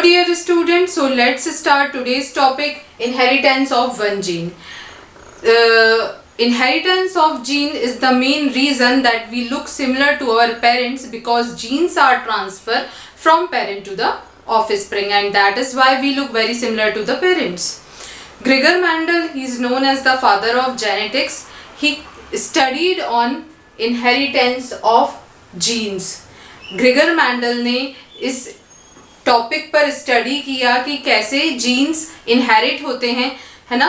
dear students, so let's start today's topic, inheritance of one gene. Inheritance of gene is the main reason that we look similar to our parents, because genes are transferred from parent to the offspring, and that is why we look very similar to the parents. Gregor Mendel, he is known as the father of genetics. He studied on inheritance of genes. Gregor Mendel ने इस topic पर study किया कि कैसे jeans inherit होते हैं, है ना,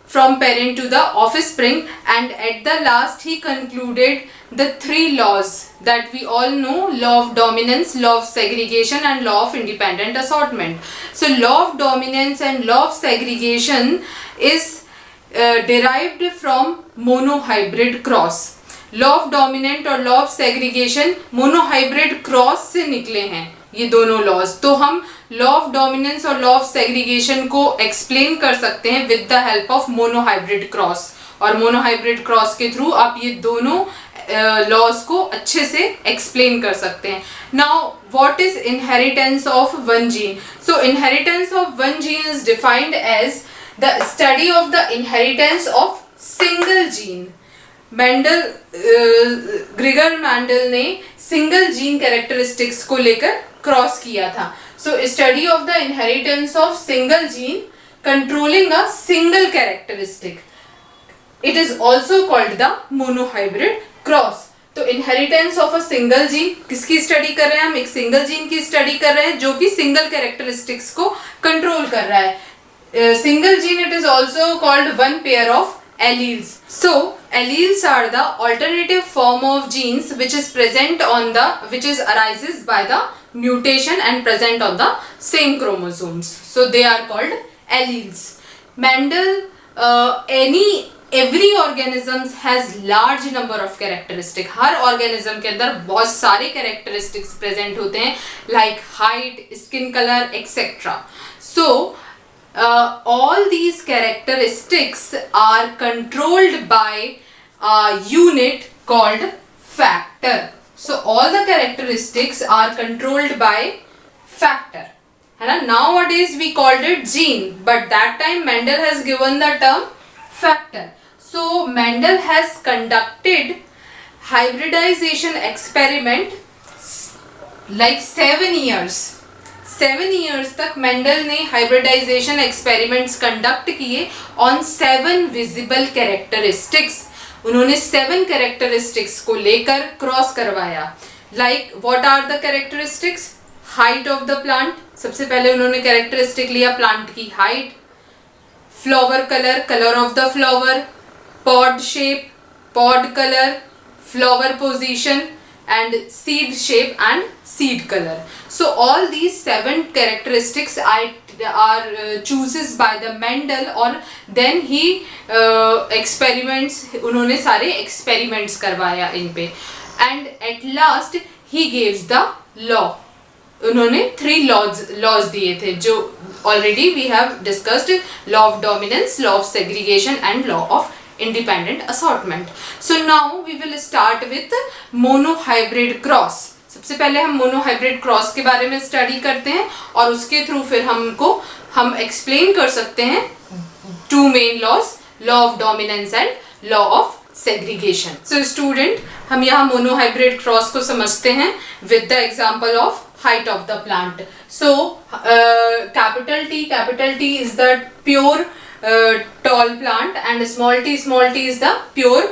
from parent to the offspring, and at the last he concluded the 3 laws that we all know: law of dominance, law of segregation and law of independent assortment. So law of dominance and law of segregation is derived from monohybrid cross. Law of dominant और law of segregation monohybrid cross से निकले हैं, ये दोनों laws. तो हम law of dominance और law of segregation को एक्सप्लेन कर सकते हैं with the help of monohybrid cross, और मोनोहाइब्रिड क्रॉस के थ्रू आप ये दोनों लॉज को अच्छे से एक्सप्लेन कर सकते हैं. Now what is inheritance of one gene? So inheritance of one gene is defined as the study of the inheritance of single gene. Gregor Mendel ने सिंगल जीन कैरेक्टरिस्टिक्स को लेकर क्रॉस किया था. So study of the inheritance of single gene controlling a single characteristic, it is also called the monohybrid cross. तो inheritance of a single gene किसकी study कर रहे हैं? हम एक सिंगल जीन की स्टडी कर रहे हैं जो कि सिंगल कैरेक्टरिस्टिक्स को कंट्रोल कर रहा है. Single gene, it is also called one pair of alleles. So alleles are the alternative form of genes which arises by the mutation and present on the same chromosomes. So they are called alleles. Mendel, every organism has large number of characteristics. Her organism के अंदर बहुत सारे characteristics present होते हैं, like height, skin color, etc. So all these characteristics are controlled by a unit called factor. So all the characteristics are controlled by factor. And nowadays we called it gene, but that time Mendel has given the term factor. So Mendel has conducted hybridization experiment like 7 years. 7 years तक Mendel ने hybridization experiments conduct किए on 7 visible characteristics. उन्होंने 7 characteristics को लेकर cross करवाया. Like what are the characteristics? Height of the plant, सबसे पहले उन्होंने कैरेक्टरिस्टिक लिया प्लांट की height. Flower colour, colour of the flower. Pod shape, pod colour. Flower position and seed shape and seed color. So all these 7 characteristics are chooses by the Mendel, or then he experiments, उन्होंने सारे experiments करवाया इन पे, and at last he gives the law. उन्होंने 3 laws दिए थे जो already we have discussed: law of dominance, law of segregation and law of independent assortment. So now we will start with monohybrid cross. सबसे पहले हम monohybrid cross के बारे में स्टडी करते हैं, और उसके थ्रू फिर हम एक्सप्लेन कर सकते हैं 2 main laws: law of dominance and law of segregation. So student, हम यहाँ monohybrid cross को समझते हैं with the example of height of the plant. So capital T is the pure tall plant, and small t is the pure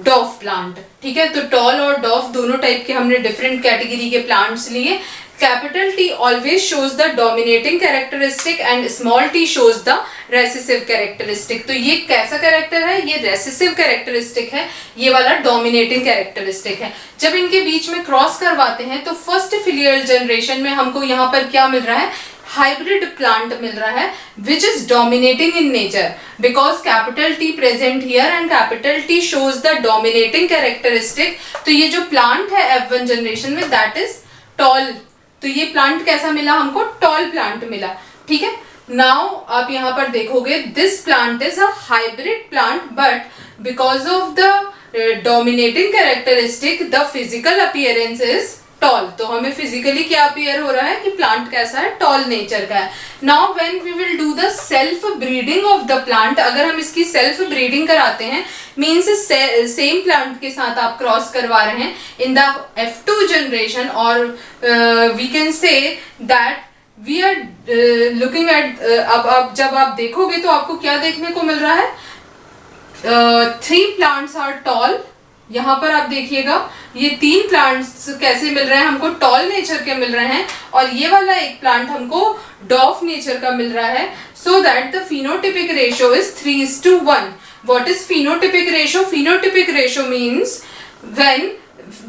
dwarf plant. ठीक है, तो tall और dwarf दोनों टाइप के हमने डिफरेंट कैटेगरी के प्लांट्स लिए. Capital T always shows the dominating characteristic and small t shows the recessive characteristic. तो ये कैसा कैरेक्टर है? ये recessive characteristic है, ये वाला dominating characteristic है. जब इनके बीच में क्रॉस करवाते हैं तो फर्स्ट फिलियल जनरेशन में हमको यहाँ पर क्या मिल रहा है? हाइब्रिड प्लांट मिल रहा है which is dominating in nature, because capital T present here and capital T shows the dominating characteristic. तो ये जो प्लांट है F1 जनरेशन में that is tall. तो ये प्लांट कैसा मिला हमको? टॉल प्लांट मिला. ठीक है, नाउ आप यहाँ पर देखोगे this plant is a hybrid plant, but because of the dominating characteristic the physical appearance is tall, तो हमें फिजिकली क्या अपीयर हो रहा है कि प्लांट कैसा है, टॉल नेचर का है। Now when we will do the self breeding of the plant, अगर हम इसकी सेल्फ ब्रीडिंग कराते हैं, मीन्स सेम प्लांट के साथ आप क्रॉस करवा रहे हैं इन द F2 जनरेशन, और we can say that we are looking at, अब जब आप देखोगे तो आपको क्या देखने को मिल रहा है, 3 प्लांट्स आर टॉल। यहाँ पर आप देखिएगा ये 3 प्लांट्स कैसे मिल रहे हैं, हमको टॉल नेचर के मिल रहे हैं, और ये वाला एक प्लांट हमको डॉफ नेचर का मिल रहा है। So that the phenotypic ratio is 3:1। What is phenotypic ratio? Phenotypic ratio means when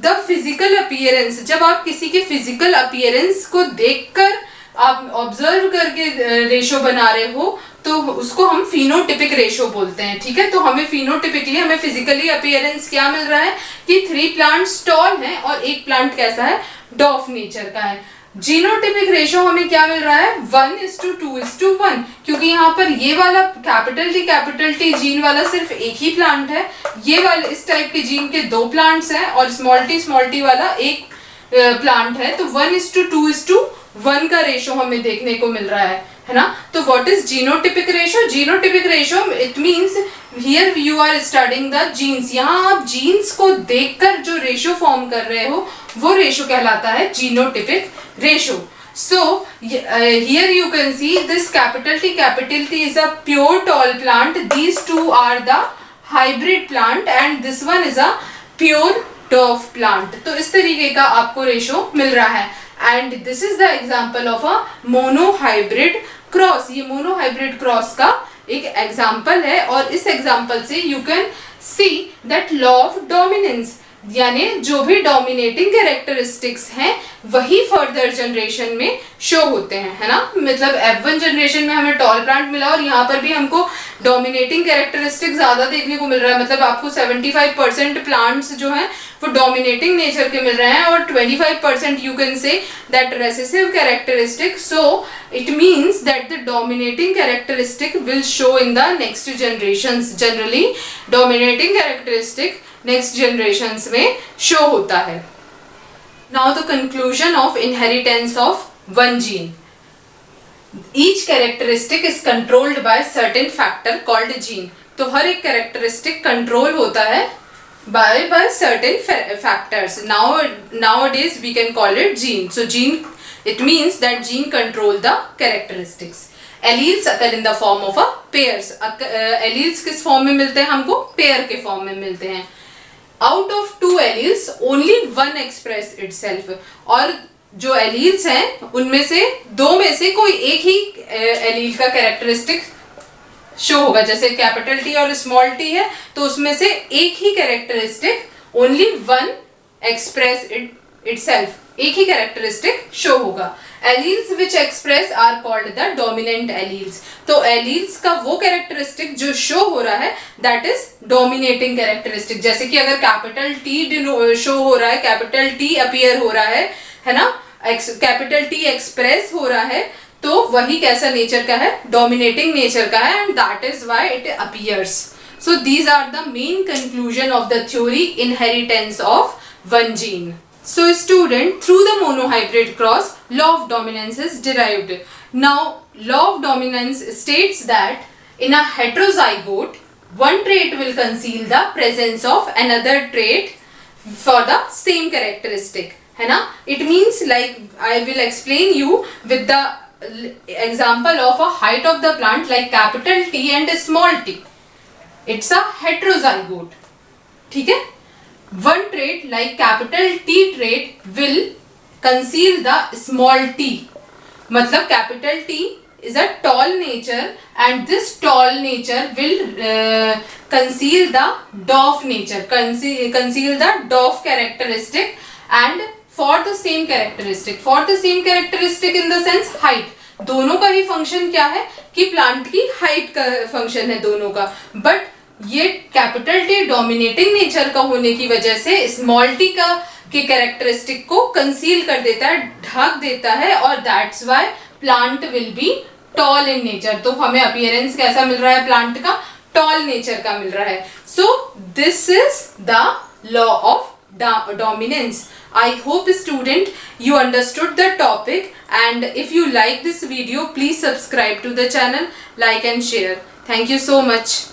the physical appearance, जब आप किसी के फिजिकल अपीयरेंस को देखकर आप ऑब्जर्व करके रेशो बना रहे हो, तो उसको हम फिनोटिपिक रेशो बोलते हैं। ठीक है, तो हमें फिनोटिपिकली, हमें फिजिकली अपीयरेंस क्या मिल रहा है कि 3 प्लांट्स टॉल हैं और एक प्लांट कैसा है, डॉफ नेचर का है। जीनोटिपिक रेशो हमें क्या मिल रहा है, 1:2:1, क्योंकि यहाँ पर ये वाला कैपिटल टी जीन वाला सिर्फ एक ही प्लांट है, ये वाले इस टाइप के जीन के 2 प्लांट्स हैं, और स्मॉल टी वाला एक प्लांट है, तो 1:2:1 का रेशो हमें देखने को मिल रहा है ना। तो what is genotypic ratio? Genotypic ratio it means here you are studying the genes, यहाँ आप जीन्स को देखकर जो रेशो फॉर्म कर रहे हो वो रेशो कहलाता है genotypic ratio. So here you can see this capital T is a pure tall plant, these two are the hybrid plant and this one is a pure dwarf plant। तो इस तरीके का आपको रेशो मिल रहा है, and this is the example of a monohybrid cross। ये monohybrid cross का एक एग्जाम्पल है, और इस एग्जाम्पल से you can see that law of dominance, यानी जो भी डोमिनेटिंग कैरेक्टरिस्टिक्स हैं वही फर्दर जनरेशन में शो होते हैं, है ना। मतलब F1 जनरेशन में हमें टॉल प्लांट मिला और यहाँ पर भी हमको डोमिनेटिंग कैरेक्टरिस्टिक ज्यादा देखने को मिल रहा है। मतलब आपको 75% प्लांट्स जो हैं वो डोमिनेटिंग नेचर के मिल रहे हैं और 25% you can say that recessive characteristic. So it means that the dominating characteristic will show in the next generations. Generally dominating characteristic next generations में शो होता है। Now the conclusion of inheritance of one gene. Each characteristic is controlled by certain factor called gene. तो हर एक characteristic control होता है by certain factors. Nowadays we can call it gene. So gene, it means that gene control the characteristics. Alleles occur in the form of a pairs. Alleles किस form में मिलते हैं हमको? Pair के form में मिलते हैं। Out of 2 alleles only one express itself। और जो एलील्स हैं उनमें से 2 में से कोई एक ही एलील का कैरेक्टरिस्टिक शो होगा। जैसे कैपिटल टी और स्मॉल टी है तो उसमें से एक ही characteristic only one express itself, एक ही कैरेक्टरिस्टिक शो होगा। Alleles which express are called the dominant alleles. तो एलील्स का वो कैरेक्टरिस्टिक जो शो हो रहा है दैट इज डोमिनेटिंग कैरेक्टरिस्टिक। जैसे कि अगर कैपिटल टी शो हो रहा है, कैपिटल टी अपीयर हो रहा है ना, कैपिटल टी एक्सप्रेस हो रहा है, तो वही कैसा नेचर का है? डोमिनेटिंग नेचर का है, and that is why it appears. So these are the main conclusion of the theory inheritance of one gene. So student, through the monohybrid cross, law of dominance is derived. Now, law of dominance states that in a heterozygote, one trait will conceal the presence of another trait for the same characteristic, है ना? It means like I will explain you with the example of a height of the plant like capital T and small t. It's a heterozygote, ठीक है? One trait like capital T trait will conceal the small t. मतलब capital T is a tall nature and this tall nature will conceal the dwarf nature, conceal the dwarf characteristic, and for the same characteristic in the sense height. दोनों का ही function क्या है कि plant की height का function है दोनों का, बट ये कैपिटल टी डोमिनेटिंग नेचर का होने की वजह से स्मॉल टी का के कैरेक्टरिस्टिक को कंसील कर देता है, ढक देता है, और that's why plant will be toll in nature. तो हमें अपीयरेंस कैसा मिल रहा है? प्लांट का टॉल नेचर का मिल रहा है। So this is the law of dominance. I hope student you understood the topic, and if you like this video, please subscribe to the channel, like and share. Thank you so much.